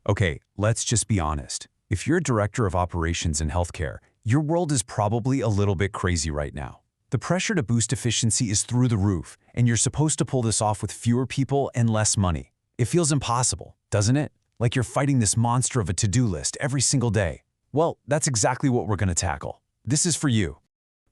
Okay, let's just be honest. If you're a director of operations in healthcare, your world is probably a little bit crazy right now. The pressure to boost efficiency is through the roof, and you're supposed to pull this off with fewer people and less money. It feels impossible, doesn't it? Like you're fighting this monster of a to-do list every single day. Well, that's exactly what we're going to tackle. This is for you.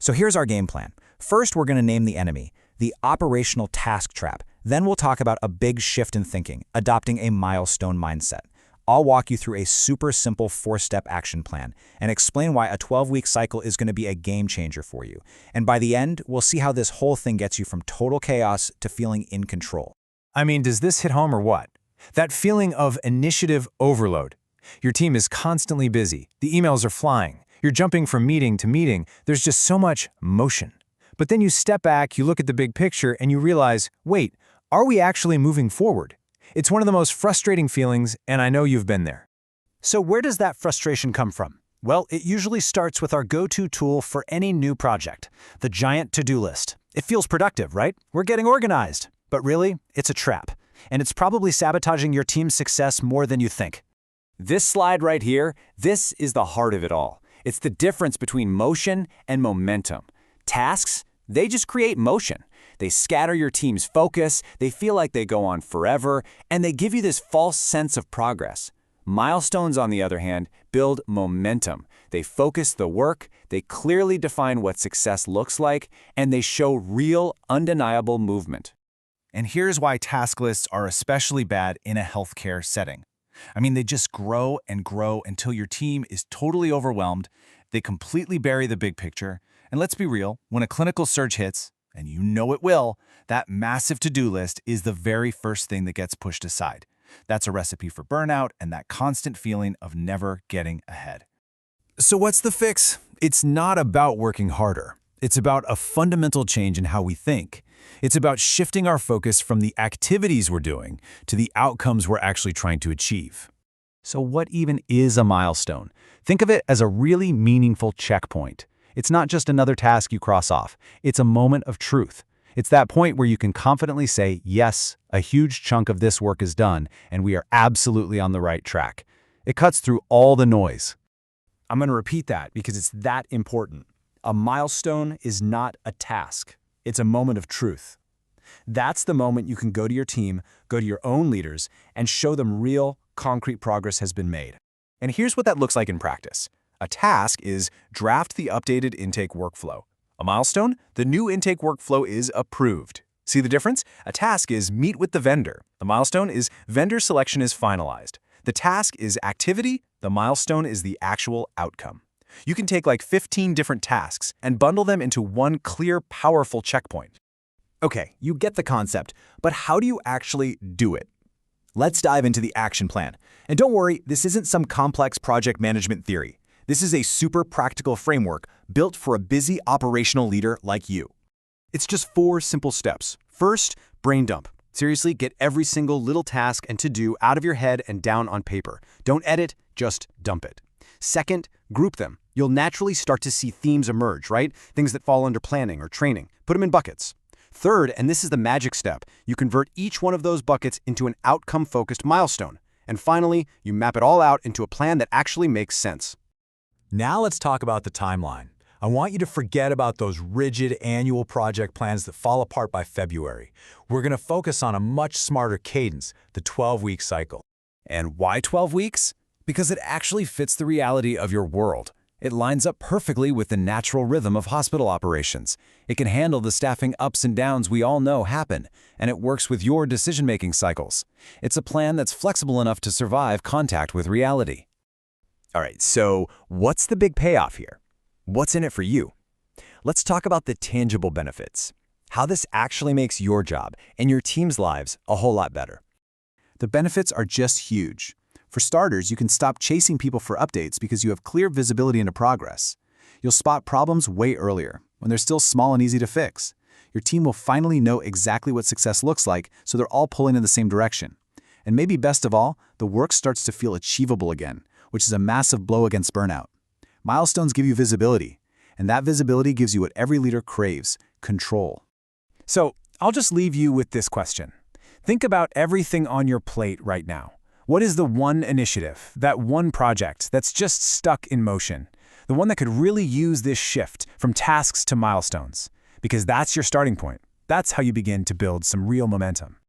So here's our game plan. First, we're going to name the enemy, the operational task trap. Then we'll talk about a big shift in thinking, adopting a milestone mindset. I'll walk you through a super simple 4-step action plan and explain why a 12-week cycle is going to be a game changer for you. And by the end, we'll see how this whole thing gets you from total chaos to feeling in control. I mean, does this hit home or what? That feeling of initiative overload. Your team is constantly busy. The emails are flying. You're jumping from meeting to meeting. There's just so much motion. But then you step back, you look at the big picture, and you realize, wait, are we actually moving forward? It's one of the most frustrating feelings, and I know you've been there. So where does that frustration come from? Well, it usually starts with our go-to tool for any new project, the giant to-do list. It feels productive, right? We're getting organized. But really, it's a trap. And it's probably sabotaging your team's success more than you think. This slide right here, this is the heart of it all. It's the difference between motion and momentum. Tasks, they just create motion. They scatter your team's focus, they feel like they go on forever, and they give you this false sense of progress. Milestones, on the other hand, build momentum. They focus the work, they clearly define what success looks like, and they show real, undeniable movement. And here's why task lists are especially bad in a healthcare setting. I mean, they just grow and grow until your team is totally overwhelmed. They completely bury the big picture. And let's be real, when a clinical surge hits, and you know it will, that massive to-do list is the very first thing that gets pushed aside. That's a recipe for burnout and that constant feeling of never getting ahead. So what's the fix? It's not about working harder. It's about a fundamental change in how we think. It's about shifting our focus from the activities we're doing to the outcomes we're actually trying to achieve. So what even is a milestone? Think of it as a really meaningful checkpoint. It's not just another task you cross off. It's a moment of truth. It's that point where you can confidently say, yes, a huge chunk of this work is done, and we are absolutely on the right track. It cuts through all the noise. I'm going to repeat that because it's that important. A milestone is not a task. It's a moment of truth. That's the moment you can go to your team, go to your own leaders, and show them real, concrete progress has been made. And here's what that looks like in practice. A task is draft the updated intake workflow. A milestone, the new intake workflow is approved. See the difference? A task is meet with the vendor. The milestone is vendor selection is finalized. The task is activity. The milestone is the actual outcome. You can take like 15 different tasks and bundle them into one clear, powerful checkpoint. Okay, you get the concept, but how do you actually do it? Let's dive into the action plan. And don't worry, this isn't some complex project management theory. This is a super practical framework built for a busy operational leader like you. It's just 4 simple steps. First, brain dump. Seriously, get every single little task and to-do out of your head and down on paper. Don't edit, just dump it. Second, group them. You'll naturally start to see themes emerge, right? Things that fall under planning or training. Put them in buckets. Third, and this is the magic step, you convert each one of those buckets into an outcome-focused milestone. And finally, you map it all out into a plan that actually makes sense. Now let's talk about the timeline. I want you to forget about those rigid annual project plans that fall apart by February. We're going to focus on a much smarter cadence, the 12-week cycle. And why 12 weeks? Because it actually fits the reality of your world. It lines up perfectly with the natural rhythm of hospital operations. It can handle the staffing ups and downs we all know happen, and it works with your decision-making cycles. It's a plan that's flexible enough to survive contact with reality. All right, so what's the big payoff here? What's in it for you? Let's talk about the tangible benefits. How this actually makes your job and your team's lives a whole lot better. The benefits are just huge. For starters, you can stop chasing people for updates because you have clear visibility into progress. You'll spot problems way earlier, when they're still small and easy to fix. Your team will finally know exactly what success looks like, so they're all pulling in the same direction. And maybe best of all, the work starts to feel achievable again, which is a massive blow against burnout. Milestones give you visibility, and that visibility gives you what every leader craves: control. So I'll just leave you with this question. Think about everything on your plate right now. What is the one initiative, that one project that's just stuck in motion? The one that could really use this shift from tasks to milestones? Because that's your starting point. That's how you begin to build some real momentum.